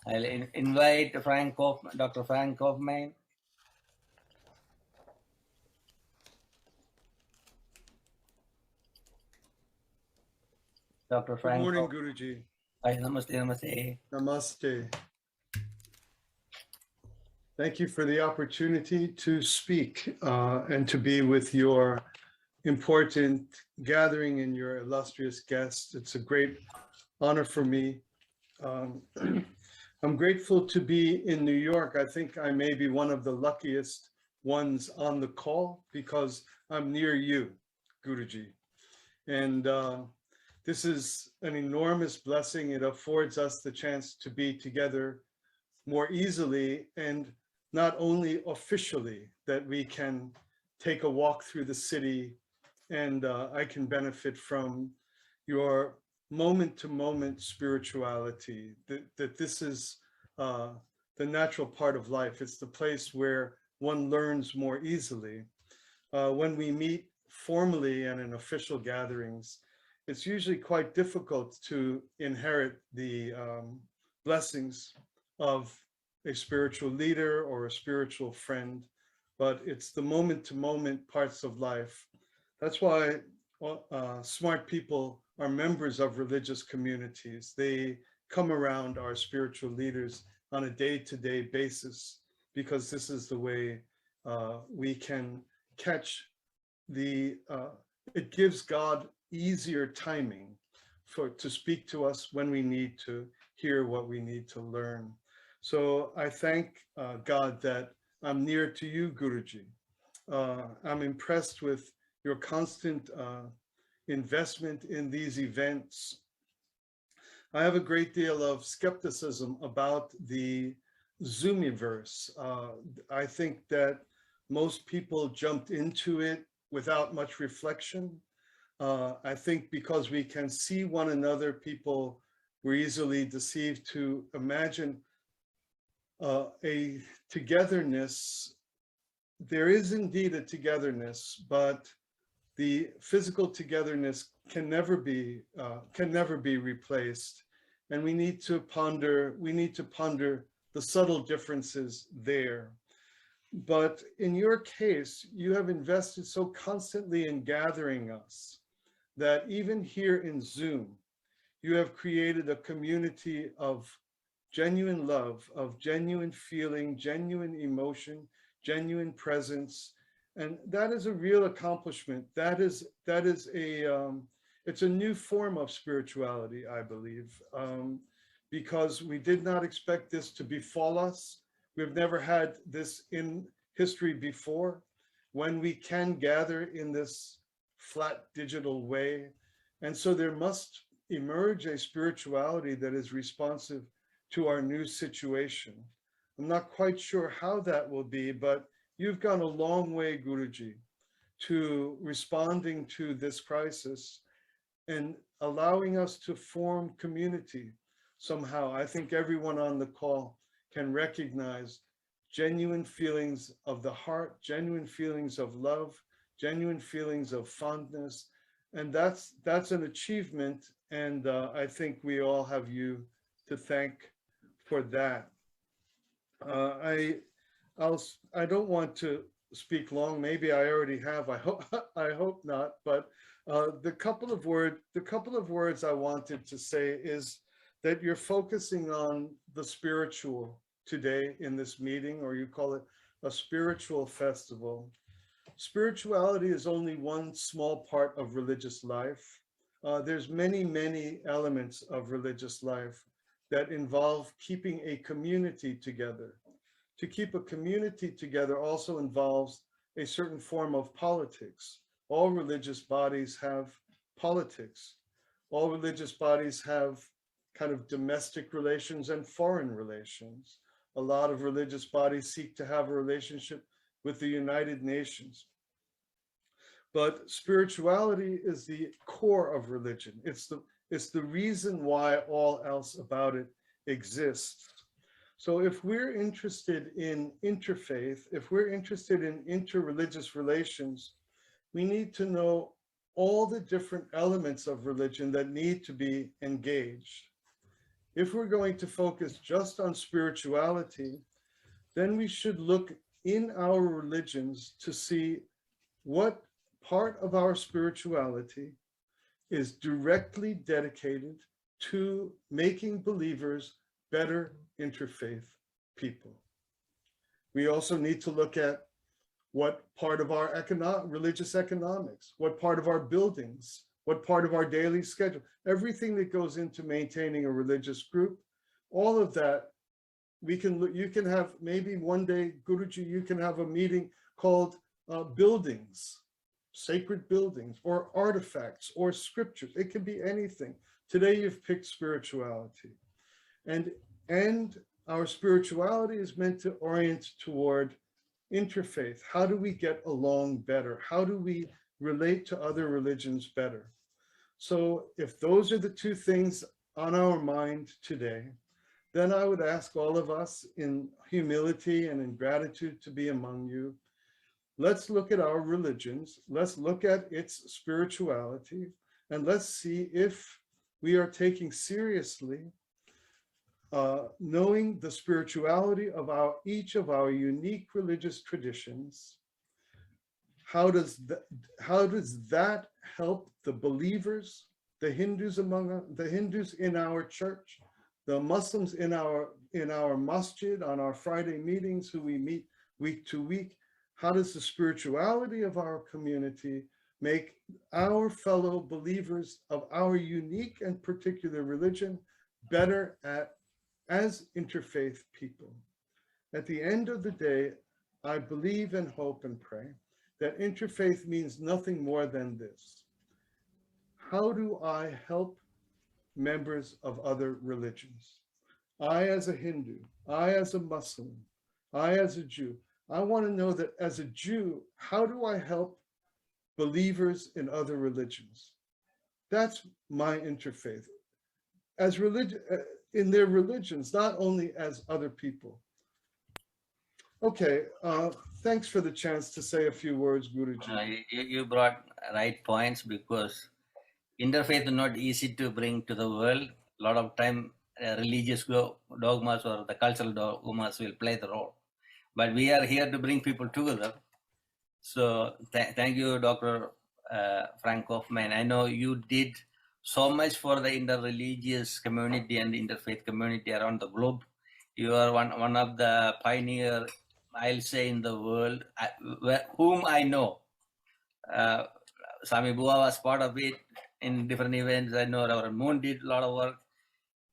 I'll invite Dr. Frank Kaufmann. Dr. Good Frank morning, Kaufmann. Guruji. Namaste, namaste. Namaste. Thank you for the opportunity to speak and to be with your important gathering and your illustrious guests. It's a great honor for me. I'm grateful to be in New York. I think I may be one of the luckiest ones on the call because I'm near you, Guruji. And this is an enormous blessing. It affords us the chance to be together more easily, and not only officially, that we can take a walk through the city and I can benefit from your moment-to-moment spirituality, that this is the natural part of life. It's the place where one learns more easily. When we meet formally and in official gatherings, it's usually quite difficult to inherit the blessings of a spiritual leader or a spiritual friend, but it's the moment-to-moment parts of life. That's why smart people are members of religious communities. They come around our spiritual leaders on a day-to-day basis, because this is the way we can catch it gives God easier timing to speak to us when we need to hear what we need to learn. So I thank God that I'm near to you, Guruji. I'm impressed with your constant investment in these events. I have a great deal of skepticism about the Zoomiverse. I think that most people jumped into it without much reflection. I think because we can see one another, people were easily deceived to imagine a togetherness. There is indeed a togetherness, but the physical togetherness can never be replaced, and we need to ponder the subtle differences there. But in your case, you have invested so constantly in gathering us that even here in Zoom, you have created a community of genuine love, of genuine feeling, genuine emotion, genuine presence. And that is a real accomplishment. It's a new form of spirituality, I believe, because we did not expect this to befall us. We've never had this in history before, when we can gather in this flat digital way. And so there must emerge a spirituality that is responsive to our new situation. I'm not quite sure how that will be, but you've gone a long way, Guruji, to responding to this crisis and allowing us to form community somehow. I think everyone on the call can recognize genuine feelings of the heart, genuine feelings of love, genuine feelings of fondness. And that's an achievement. And I think we all have you to thank for that. I don't want to speak long. Maybe I already have. I hope not. But the couple of words I wanted to say is that you're focusing on the spiritual today in this meeting, or you call it a spiritual festival. Spirituality is only one small part of religious life. There's many elements of religious life that involve keeping a community together. To keep a community together also involves a certain form of politics. All religious bodies have politics. All religious bodies have kind of domestic relations and foreign relations. A lot of religious bodies seek to have a relationship with the United Nations. But spirituality is the core of religion. It's the reason why all else about it exists. So if we're interested in interfaith, if we're interested in interreligious relations, we need to know all the different elements of religion that need to be engaged. If we're going to focus just on spirituality, then we should look in our religions to see what part of our spirituality is directly dedicated to making believers better interfaith people. We also need to look at what part of our religious economics, what part of our buildings, what part of our daily schedule, everything that goes into maintaining a religious group, all of that, you can have, maybe one day, Guruji, you can have a meeting called buildings, sacred buildings, or artifacts, or scriptures. It can be anything. Today you've picked spirituality. And our spirituality is meant to orient toward interfaith. How do we get along better? How do we relate to other religions better? So if those are the two things on our mind today, then I would ask all of us in humility and in gratitude to be among you. Let's look at our religions. Let's look at its spirituality, and let's see if we are taking seriously knowing the spirituality of each of our unique religious traditions. How does that help the believers, the Hindus the Hindus in our church, the Muslims in our masjid, on our Friday meetings, who we meet week to week? How does the spirituality of our community make our fellow believers of our unique and particular religion better as interfaith people? At the end of the day, I believe and hope and pray that interfaith means nothing more than this. How do I help members of other religions? I as a Hindu, I as a Muslim, I as a Jew, I want to know that as a Jew, how do I help believers in other religions? That's my interfaith. As in their religions, not only as other people. Okay, thanks for the chance to say a few words, Guruji. You brought right points, because interfaith is not easy to bring to the world. A lot of time religious dogmas or the cultural dogmas will play the role. But we are here to bring people together. So thank you, Dr. Frank Kaufmann. I know you did so much for the interreligious community and interfaith community around the globe. You are one of the pioneers, I'll say, in the world, whom I know. Sami Bua was part of it in different events. I know Reverend Moon did a lot of work,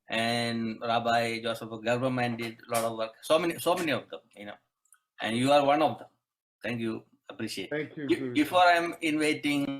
and Rabbi Joseph Garberman did a lot of work. So many of them, and you are one of them. Thank you. Appreciate it. Thank you. Before I'm inviting